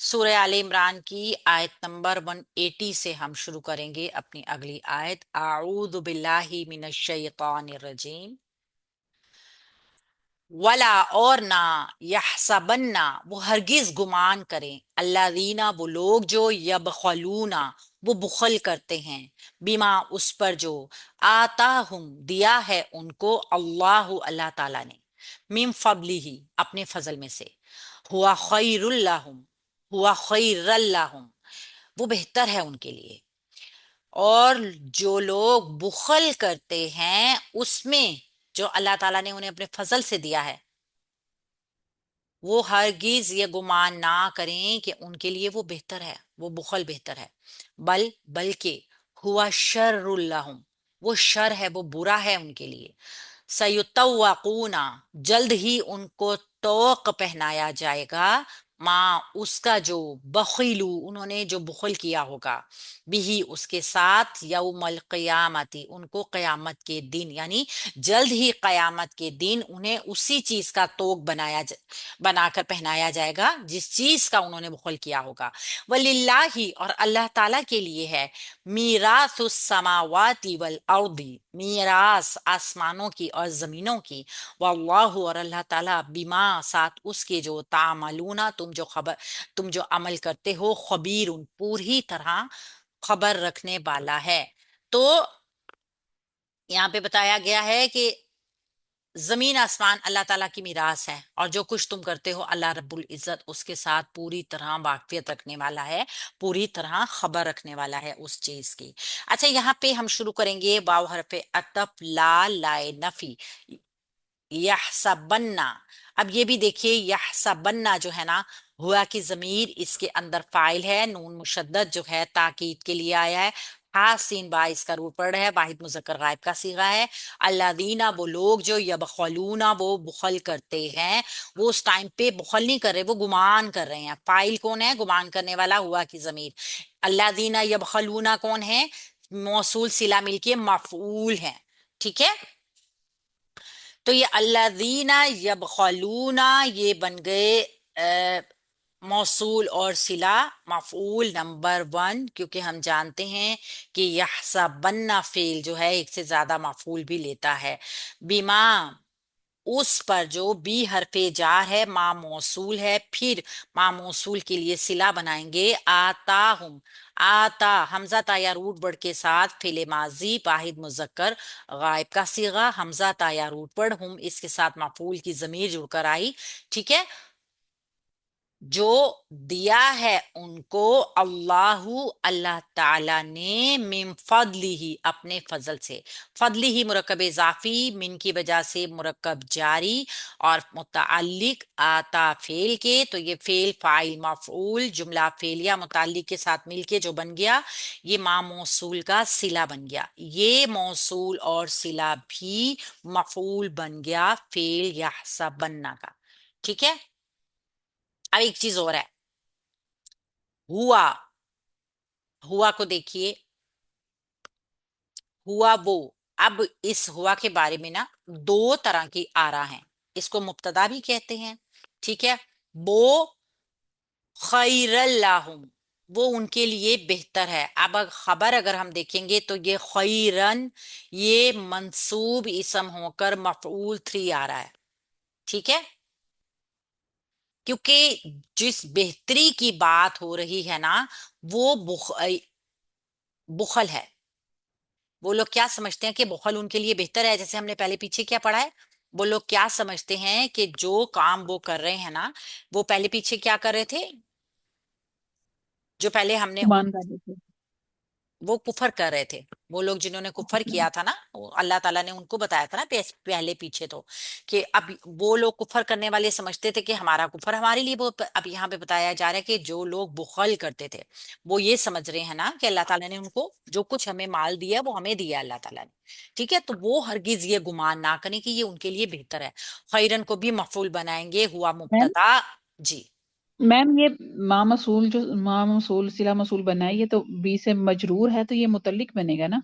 سورہ آل عمران کی آیت نمبر 180 سے ہم شروع کریں گے اپنی اگلی آیت۔ اعوذ باللہ من الشیطان الرجیم۔ ولا اور نہ یحسبنا وہ ہرگز گمان کریں، الذین وہ لوگ جو یبخلونا وہ بخل کرتے ہیں، بما اس پر جو آتاہم دیا ہے ان کو اللہ تعالیٰ نے، من فضلہ اپنے فضل میں سے، ہوا خیر لہم ہوا خیر لہم وہ بہتر ہے ان کے لیے، اور جو لوگ بخل کرتے ہیں اس میں جو اللہ تعالیٰ نے انہیں اپنے فضل سے دیا ہے، وہ ہرگز یہ گمان نہ کریں کہ ان کے لیے وہ بہتر ہے، وہ بخل بہتر ہے، بلکہ ہوا شر لہم وہ شر ہے، وہ برا ہے ان کے لیے۔ سیطوقون جلد ہی ان کو توق پہنایا جائے گا، ماں اس کا جو بخیلو انہوں نے جو بخل کیا ہوگا، بھی اس کے ساتھ، یوم القیامتی ان کو قیامت کے دن، یعنی جلد ہی قیامت کے دن انہیں اسی چیز کا توق بنا کر پہنایا جائے گا جس چیز کا انہوں نے بخل کیا ہوگا۔ وللہ اور اللہ تعالیٰ کے لیے ہے، میراث السماوات والارض میراث آسمانوں کی اور زمینوں کی، واللہ اور اللہ تعالیٰ بما ساتھ اس کے جو تعملون تم جو عمل کرتے ہو، خبیر پوری طرح خبر رکھنے والا ہے۔ تو یہاں پہ بتایا گیا ہے کہ زمین آسمان اللہ تعالیٰ کی میراث ہے، اور جو کچھ تم کرتے ہو اللہ رب العزت اس کے ساتھ پوری طرح واقفیت رکھنے والا ہے، پوری طرح خبر رکھنے والا ہے اس چیز کی۔ اچھا، یہاں پہ ہم شروع کریں گے واو حرف عطف لا لائے نفی، یحسبنا۔ اب یہ بھی دیکھیے یحسبنا جو ہے نا، ہوا کی ضمیر اس کے اندر فاعل ہے، نون مشدد جو ہے تاکید کے لیے آیا ہے، ہا سین با اس کا روپ پڑ رہا ہے، واحد مذکر غائب کا صیغہ ہے۔ الذین وہ لوگ جو یبخلون وہ بخل کرتے ہیں، وہ اس ٹائم پہ بخل نہیں کر رہے، وہ گمان کر رہے ہیں۔ فاعل کون ہے؟ گمان کرنے والا، ہوا کی ضمیر۔ الذین یبخلون کون ہے؟ موصول صلہ مل کے مفعول ہے، ٹھیک ہے۔ تو یہ الذین یبخلون یہ بن گئے موصول اور صلہ مفعول نمبر 1، کیونکہ ہم جانتے ہیں کہ یحسبن فعل جو ہے ایک سے زیادہ مفعول بھی لیتا ہے۔ بیما اس پر جو بی حرف جار ہے، ما موصول ہے، پھر ما موصول کے لیے صلہ بنائیں گے آتاہم، آتا حمزہ تا یا روٹ بڑھ کے ساتھ فعل ماضی واحد مذکر غائب کا صیغہ، حمزہ تا یا روٹ بڑھ ہم اس کے ساتھ مفعول کی ضمیر جڑ کر آئی، ٹھیک ہے۔ جو دیا ہے ان کو اللہ تعالی نے، من فضلہ اپنے فضل سے، فضلہ ہی مرکب اضافی، من کی وجہ سے مرکب جاری، اور متعلق آتا فعل کے، تو یہ فعل فاعل مفعول جملہ فعلیہ متعلق کے ساتھ مل کے جو بن گیا، یہ ما موصول کا صلہ بن گیا، یہ موصول اور صلہ بھی مفعول بن گیا فعل یحسبن کا، ٹھیک ہے۔ اب ایک چیز اور ہے، ہوا، ہوا کو دیکھیے، ہوا وہ، اب اس ہوا کے بارے میں نا دو طرح کی آرا ہیں، اس کو مبتدا بھی کہتے ہیں، ٹھیک ہے۔ وہ خیر اللہم وہ ان کے لیے بہتر ہے۔ اب خبر اگر ہم دیکھیں گے تو یہ خیرن یہ منصوب اسم ہو کر مفعول 3 آ رہا ہے، ٹھیک ہے، کیونکہ جس بہتری کی بات ہو رہی ہے نا وہ بخل ہے۔ وہ لوگ کیا سمجھتے ہیں کہ بخل ان کے لیے بہتر ہے، جیسے ہم نے پہلے پیچھے کیا پڑھا ہے، وہ لوگ کیا سمجھتے ہیں کہ جو کام وہ کر رہے ہیں نا، وہ پہلے پیچھے کیا کر رہے تھے، جو پہلے ہم نے گمان کر لیتے وہ کفر کر رہے تھے، وہ لوگ جنہوں نے کفر ہیں۔ کیا تھا نا، اللہ تعالیٰ نے ان کو بتایا تھا نا پہلے پیچھے تو، کہ اب وہ لوگ کفر کرنے والے سمجھتے تھے کہ ہمارا کفر ہمارے لیے بہت، اب یہاں پہ بتایا جا رہا ہے کہ جو لوگ بخل کرتے تھے وہ یہ سمجھ رہے ہیں نا کہ اللہ تعالیٰ نے ان کو جو کچھ ہمیں مال دیا وہ ہمیں دیا اللہ تعالیٰ نے، ٹھیک ہے، تو وہ ہرگز یہ گمان نہ کریں کہ یہ ان کے لیے بہتر ہے۔ خیرن کو بھی مفعول بنائیں گے، ہوا میم مبتدا، جی میم یہ ماں مسول جو ماں مسول صلہ مسول بنا ہے، یہ تو بی سے مجرور ہے، تو یہ متعلق بنے گا نا؟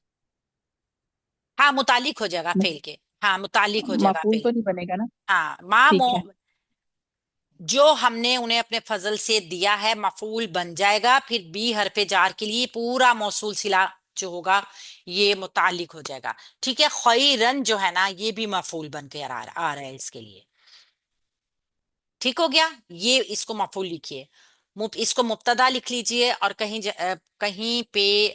ہاں متعلق ہو جائے گا فعل کے، ہاں متعلق ہو جائے گا مفعول فعل، تو نہیں بنے گا نا؟ ہاں ماں ٹھیک ہے۔ جو ہم نے انہیں اپنے فضل سے دیا ہے مفعول بن جائے گا، پھر بی حرف جار کے لیے پورا موصول صلہ جو ہوگا یہ متعلق ہو جائے گا. ٹھیک ہے، خیرن جو ہے نا یہ بھی مفعول بن کے آ رہا ہے اس کے لیے. ٹھیک ہو گیا، یہ اس کو مفعول لکھیے. اس کو مبتدا لکھ لیجئے، اور کہیں پہ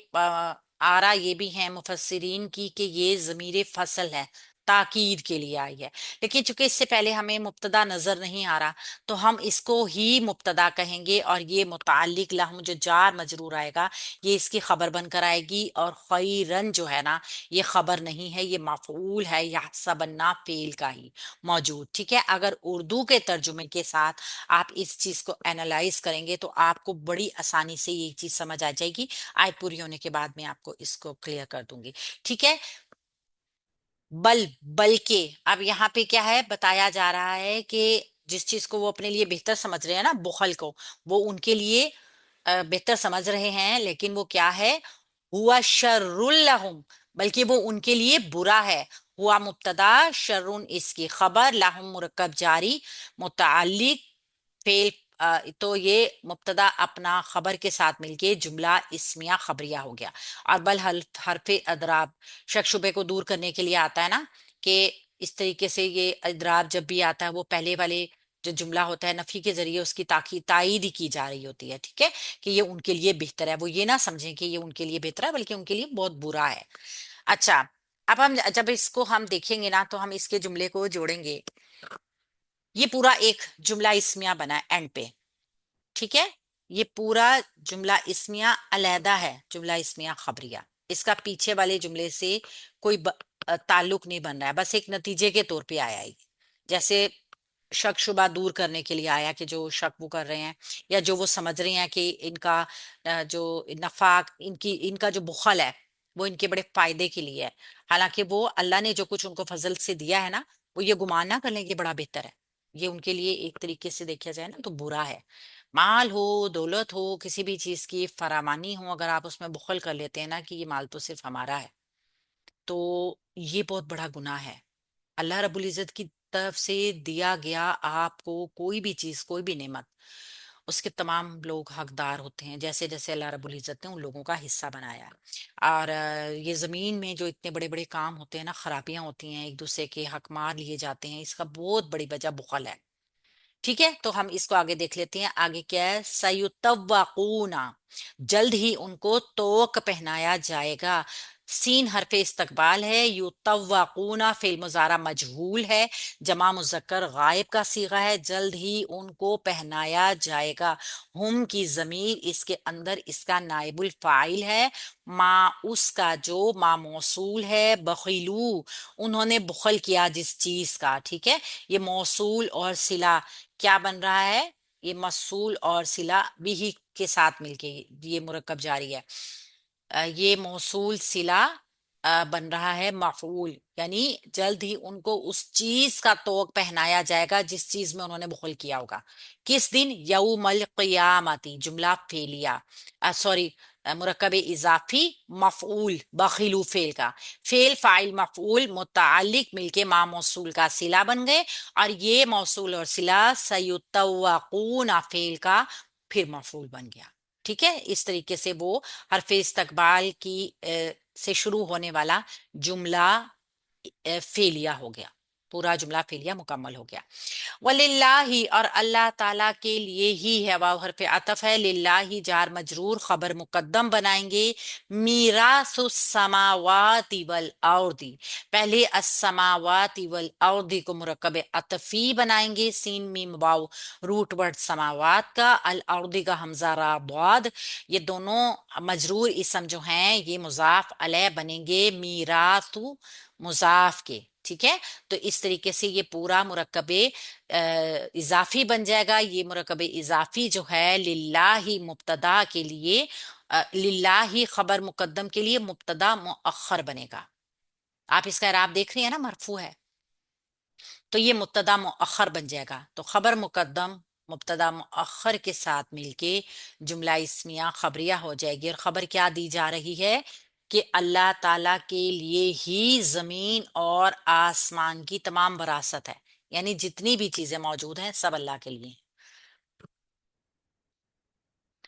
آرا یہ بھی ہیں مفسرین کی کہ یہ ضمیر فصل ہے، تاکید کے لیے آئی ہے. لیکن چونکہ اس سے پہلے ہمیں مبتدا نظر نہیں آ رہا، تو ہم اس کو ہی مبتدا کہیں گے، اور یہ متعلق لہم جو جار مجرور آئے گا یہ اس کی خبر بن کر آئے گی. اور خیرن جو ہے نا یہ خبر نہیں ہے، یہ مفعول ہے یحسبنا فعل کا ہی موجود. ٹھیک ہے، اگر اردو کے ترجمے کے ساتھ آپ اس چیز کو اینالائز کریں گے تو آپ کو بڑی آسانی سے یہ چیز سمجھ آ جائے گی. آیت پوری ہونے کے بعد میں آپ کو اس کو کلیئر کر دوں گی. ٹھیک ہے، بلکہ اب یہاں پہ کیا ہے بتایا جا رہا ہے کہ جس چیز کو وہ اپنے لیے بہتر سمجھ رہے ہیں نا بخل کو، وہ ان کے لیے بہتر سمجھ رہے ہیں، لیکن وہ کیا ہے، ہوا شر لہم، بلکہ وہ ان کے لیے برا ہے. ہوا مبتدا، شرون اس کی خبر، لہم مرکب جاری متعلق فعل. تو یہ مبتدا اپنا خبر کے ساتھ مل کے جملہ اسمیہ خبریہ ہو گیا. اور بل حرف اضراب شک شبے کو دور کرنے کے لیے آتا ہے نا، کہ اس طریقے سے یہ اضراب جب بھی آتا ہے وہ پہلے والے جو جملہ ہوتا ہے نفی کے ذریعے اس کی تائید ہی کی جا رہی ہوتی ہے. ٹھیک ہے، کہ یہ ان کے لیے بہتر ہے، وہ یہ نہ سمجھیں کہ یہ ان کے لیے بہتر ہے بلکہ ان کے لیے بہت برا ہے. اچھا، اب ہم جب اس کو ہم دیکھیں گے نا تو ہم اس کے جملے کو جوڑیں گے. یہ پورا ایک جملہ اسمیہ بنا ہے اینڈ پہ. ٹھیک ہے، یہ پورا جملہ اسمیہ علیحدہ ہے، جملہ اسمیہ خبریہ. اس کا پیچھے والے جملے سے کوئی تعلق نہیں بن رہا ہے، بس ایک نتیجے کے طور پہ آیا ہے. جیسے شک شبہ دور کرنے کے لیے آیا کہ جو شک وہ کر رہے ہیں یا جو وہ سمجھ رہے ہیں کہ ان کا جو نفع، ان کا جو بخل ہے وہ ان کے بڑے فائدے کے لیے ہے، حالانکہ وہ اللہ نے جو کچھ ان کو فضل سے دیا ہے نا وہ یہ گمان نہ کر لیں کہ بڑا بہتر ہے. یہ ان کے لیے ایک طریقے سے دیکھا جائے نا تو برا ہے. مال ہو، دولت ہو، کسی بھی چیز کی فراوانی ہو، اگر آپ اس میں بخل کر لیتے ہیں نا کہ یہ مال تو صرف ہمارا ہے، تو یہ بہت بڑا گناہ ہے. اللہ رب العزت کی طرف سے دیا گیا آپ کو کوئی بھی چیز، کوئی بھی نعمت، اس کے تمام لوگ حقدار ہوتے ہیں جیسے جیسے اللہ رب العزت نے ان لوگوں کا حصہ بنایا. اور یہ زمین میں جو اتنے بڑے بڑے کام ہوتے ہیں نا، خرابیاں ہوتی ہیں، ایک دوسرے کے حق مار لیے جاتے ہیں، اس کا بہت بڑی وجہ بخل ہے. ٹھیک ہے، تو ہم اس کو آگے دیکھ لیتے ہیں. آگے کیا ہے، سیطوقون، جلد ہی ان کو توق پہنایا جائے گا. سین حرف استقبال ہے، یطوقون فعل مضارع مجہول ہے، جمع مذکر غائب کا صیغہ ہے. جلد ہی ان کو پہنایا جائے گا، ہم کی ضمیر اس کے اندر اس کا نائب الفاعل ہے. ما اس کا جو ما موصول ہے، بخیلو انہوں نے بخل کیا جس چیز کا. ٹھیک ہے، یہ موصول اور صلہ کیا بن رہا ہے، یہ موصول اور صلہ بھی کے ساتھ مل کے یہ مرکب جاری ہے. یہ موصول صلہ بن رہا ہے مفعول، یعنی جلد ہی ان کو اس چیز کا توق پہنایا جائے گا جس چیز میں انہوں نے بخل کیا ہوگا. کس دن، یوم القیامتی، جملہ فعلیہ، سوری مرکب اضافی مفعول بخیلو فعل کا، فعل فاعل مفعول متعلق مل کے ما موصول کا صلہ بن گئے. اور یہ موصول اور صلہ سیطوقون فعل کا پھر مفعول بن گیا. ٹھیک ہے، اس طریقے سے وہ حرف استقبال کی سے شروع ہونے والا جملہ فعلیہ ہو گیا، پورا جملہ فعلیہ مکمل ہو گیا. وَلِلَّهِ، اور اللہ تعالیٰ کے لیے ہی ہے، واو حرف عطف ہے، للہ جار مجرور خبر مقدم بنائیں گے. میراث السماوات والارض، پہلے السماوات والارض کو مرکب عطفی بنائیں گے، سین میم واو روٹ ورڈ سماوات کا، الارض کا حمزہ را ضاد، یہ دونوں مجرور اسم جو ہیں یہ مضاف علیہ بنیں گے میراث مضاف کے. ٹھیک ہے، تو اس طریقے سے یہ پورا مرکب اضافی بن جائے گا. یہ مرکب اضافی جو ہے للہ مبتدا کے لیے، للہ خبر مقدم کے لیے مبتدا مؤخر بنے گا. آپ اس کا اعراب دیکھ رہی ہیں نا، مرفوع ہے تو یہ مبتدا مؤخر بن جائے گا. تو خبر مقدم مبتدا مؤخر کے ساتھ مل کے جملہ اسمیہ خبریہ ہو جائے گی. اور خبر کیا دی جا رہی ہے کہ اللہ تعالیٰ کے لیے ہی زمین اور آسمان کی تمام وراثت ہے، یعنی جتنی بھی چیزیں موجود ہیں سب اللہ کے لیے ہیں.